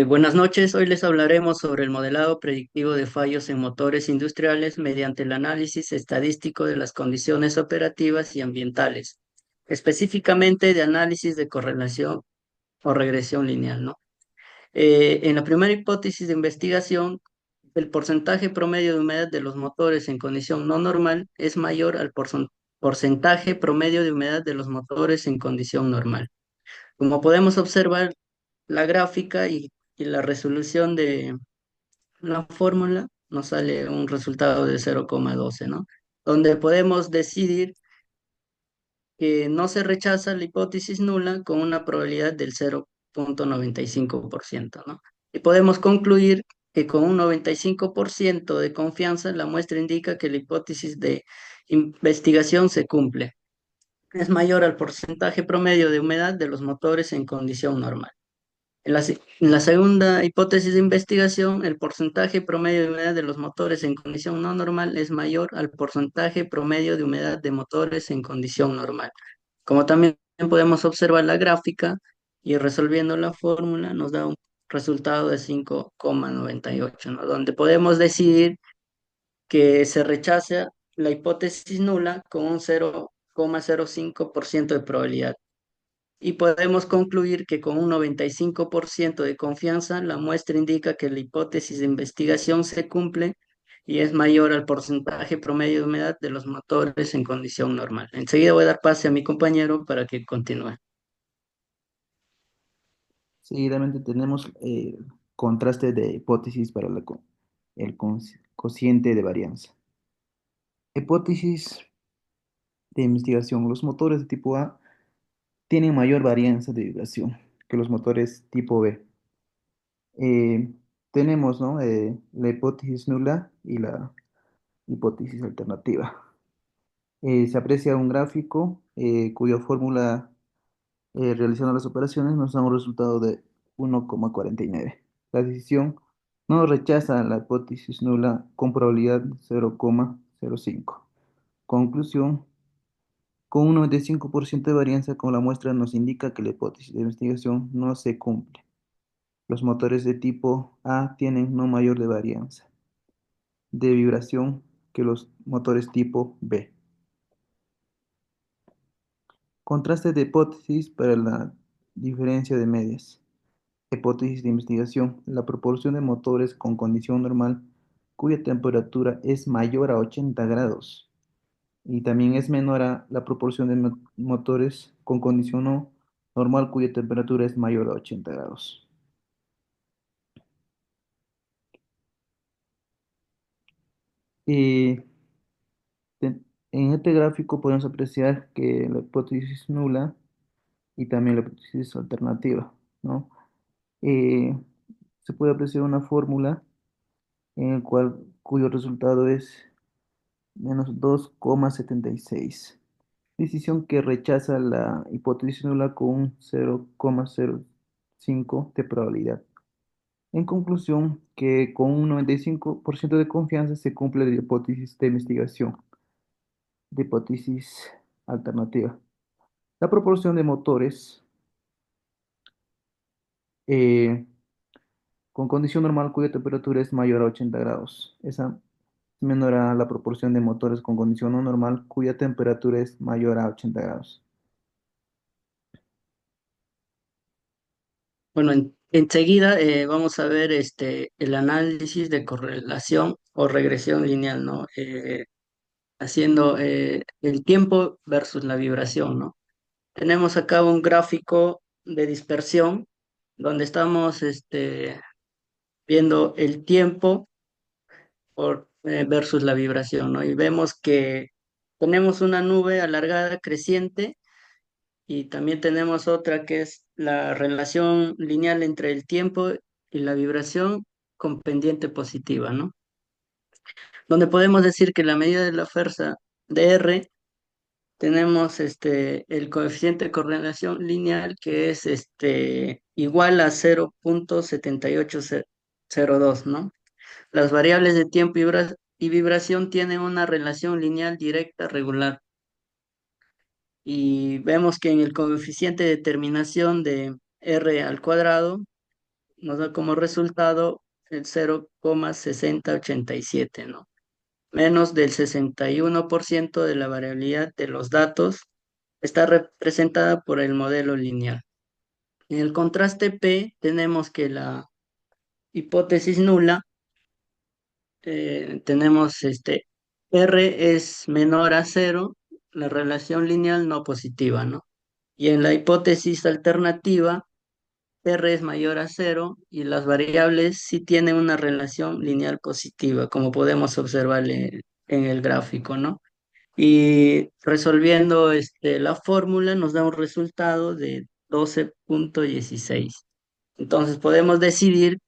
Buenas noches, hoy les hablaremos sobre el modelado predictivo de fallos en motores industriales mediante el análisis estadístico de las condiciones operativas y ambientales, específicamente de análisis de correlación o regresión lineal, ¿no? En la primera hipótesis de investigación, el porcentaje promedio de humedad de los motores en condición no normal es mayor al porcentaje promedio de humedad de los motores en condición normal. Como podemos observar, la gráfica y la resolución de la fórmula nos sale un resultado de 0,12, ¿no? Donde podemos decidir que no se rechaza la hipótesis nula con una probabilidad del 0,95%, ¿no? Y podemos concluir que con un 95% de confianza la muestra indica que la hipótesis de investigación se cumple. Es mayor al porcentaje promedio de humedad de los motores en condición normal. En la segunda hipótesis de investigación, el porcentaje promedio de humedad de los motores en condición no normal es mayor al porcentaje promedio de humedad de motores en condición normal. Como también podemos observar la gráfica y resolviendo la fórmula nos da un resultado de 5,98, ¿no? Donde podemos decidir que se rechaza la hipótesis nula con un 0,05% de probabilidad. Y podemos concluir que con un 95% de confianza, la muestra indica que la hipótesis de investigación se cumple y es mayor al porcentaje promedio de humedad de los motores en condición normal. Enseguida voy a dar pase a mi compañero para que continúe. Seguidamente tenemos contraste de hipótesis para cociente de varianza. Hipótesis de investigación. Los motores de tipo A tienen mayor varianza de vibración que los motores tipo B. Eh, tenemos, ¿no? La hipótesis nula y la hipótesis alternativa. Se aprecia un gráfico cuya fórmula, realizando las operaciones, nos da un resultado de 1,49. La decisión no rechaza la hipótesis nula con probabilidad 0,05. Conclusión: con un 95% de varianza con la muestra nos indica que la hipótesis de investigación no se cumple. Los motores de tipo A tienen no mayor de varianza de vibración que los motores tipo B. Contraste de hipótesis para la diferencia de medias. Hipótesis de investigación. La proporción de motores con condición normal cuya temperatura es mayor a 80 grados y también es menor a la proporción de motores con condición no normal cuya temperatura es mayor a 80 grados. Eh, en este gráfico podemos apreciar que la hipótesis nula y también la hipótesis alternativa, ¿no? Eh, Se puede apreciar una fórmula en el cuyo resultado es -2,76. Decisión que rechaza la hipótesis nula con un 0,05 de probabilidad. En conclusión, que con un 95% de confianza se cumple la hipótesis de investigación, de hipótesis alternativa. La proporción de motores eh, con condición normal cuya temperatura es mayor a 80 grados. Esa es menor a la proporción de motores con condición no normal cuya temperatura es mayor a 80 grados. Bueno, enseguida vamos a ver el análisis de correlación o regresión lineal, ¿no? Haciendo el tiempo versus la vibración, ¿no? Tenemos acá un gráfico de dispersión donde estamos viendo el tiempo versus la vibración, ¿no? Y vemos que tenemos una nube alargada creciente y también tenemos otra que es la relación lineal entre el tiempo y la vibración con pendiente positiva, ¿no? Donde podemos decir que la medida de la fuerza de R tenemos el coeficiente de correlación lineal que es igual a 0,7802, ¿no? Las variables de tiempo y vibración tienen una relación lineal directa regular. Y vemos que en el coeficiente de determinación de R al cuadrado nos da como resultado el 0,6087, ¿no? Menos del 61% de la variabilidad de los datos está representada por el modelo lineal. En el contraste P tenemos que la hipótesis nula, tenemos R es menor a cero, la relación lineal no positiva, ¿no? Y en la hipótesis alternativa, R es mayor a cero y las variables sí tienen una relación lineal positiva, como podemos observar en el gráfico, ¿no? Y resolviendo la fórmula nos da un resultado de 12,16. Entonces podemos decidir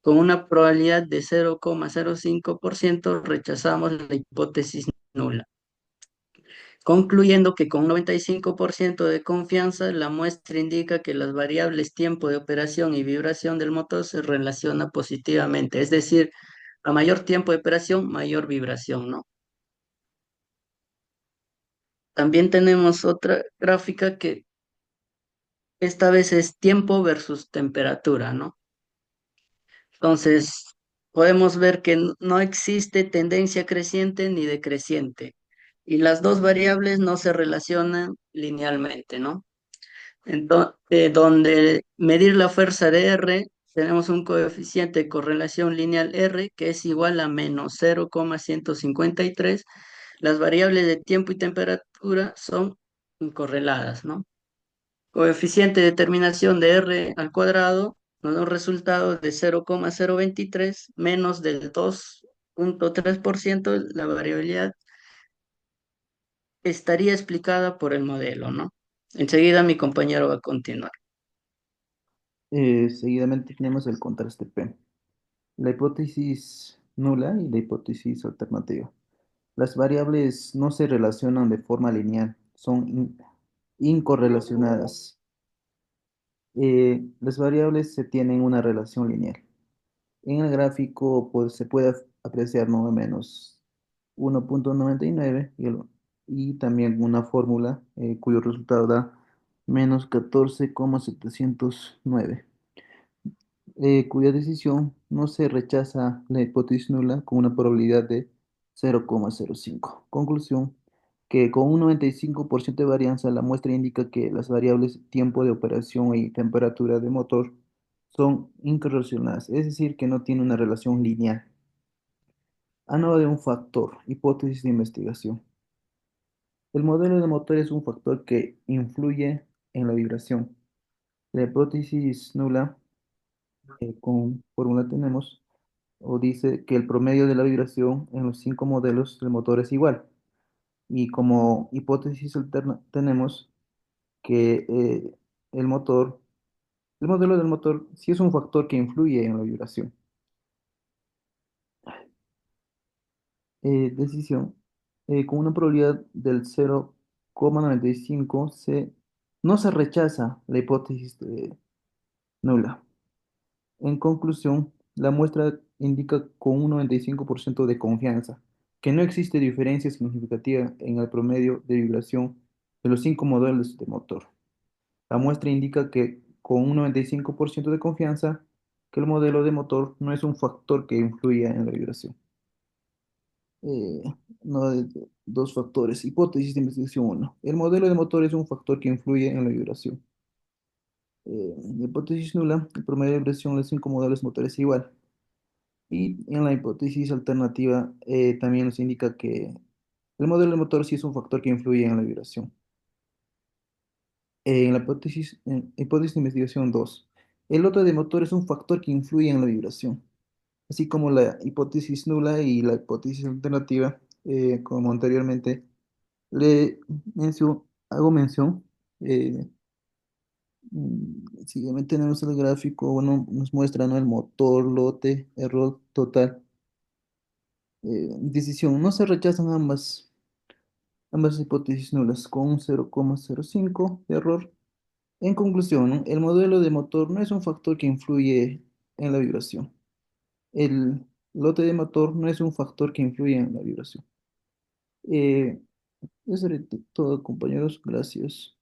con una probabilidad de 0,05% rechazamos la hipótesis nula, concluyendo que con 95% de confianza la muestra indica que las variables tiempo de operación y vibración del motor se relacionan positivamente, es decir, a mayor tiempo de operación, mayor vibración, ¿no? También tenemos otra gráfica que esta vez es tiempo versus temperatura, ¿no? Entonces, podemos ver que no existe tendencia creciente ni decreciente y las dos variables no se relacionan linealmente, ¿no? Entonces, donde medir la fuerza de R, tenemos un coeficiente de correlación lineal R que es igual a menos 0,153. Las variables de tiempo y temperatura son incorreladas, ¿no? Coeficiente de determinación de R al cuadrado nos da un resultado de 0,023 menos del 2,3%. La variabilidad estaría explicada por el modelo, ¿no? Enseguida mi compañero va a continuar. Seguidamente tenemos el contraste P, la hipótesis nula y la hipótesis alternativa. Las variables no se relacionan de forma lineal, son incorrelacionadas. Las variables se tienen una relación lineal. En el gráfico pues, se puede apreciar más o menos 1,99 y también una fórmula cuyo resultado da menos 14,709, cuya decisión no se rechaza la hipótesis nula con una probabilidad de 0,05. Conclusión, que con un 95% de varianza, la muestra indica que las variables tiempo de operación y temperatura de motor son incorrelacionadas, es decir, que no tiene una relación lineal. A de un factor, hipótesis de investigación. El modelo de motor es un factor que influye en la vibración. La hipótesis nula, con fórmula tenemos, o dice que el promedio de la vibración en los cinco modelos del motor es igual. Y como hipótesis alterna tenemos que el motor, el modelo del motor sí es un factor que influye en la vibración. Decisión, con una probabilidad del 0,95 no se rechaza la hipótesis nula. En conclusión, la muestra indica con un 95% de confianza que no existe diferencia significativa en el promedio de vibración de los cinco modelos de motor. La muestra indica que con un 95% de confianza que el modelo de motor no es un factor que influya en la vibración. Eh, no, dos factores. Hipótesis de investigación uno. El modelo de motor es un factor que influye en la vibración. Hipótesis nula, el promedio de vibración de los cinco modelos motores es igual. Y en la hipótesis alternativa también nos indica que el modelo de motor sí es un factor que influye en la vibración. En la hipótesis de investigación 2, el lote de motor es un factor que influye en la vibración, así como la hipótesis nula y la hipótesis alternativa, como anteriormente hago mención. eh, Siguiente tenemos el gráfico, bueno, nos muestra, ¿no? El motor, lote, error total. Decisión, no se rechazan ambas hipótesis nulas con un 0,05 de error. En conclusión, ¿no? El modelo de motor no es un factor que influye en la vibración. El lote de motor no es un factor que influye en la vibración. Eh, Eso era todo, compañeros. Gracias.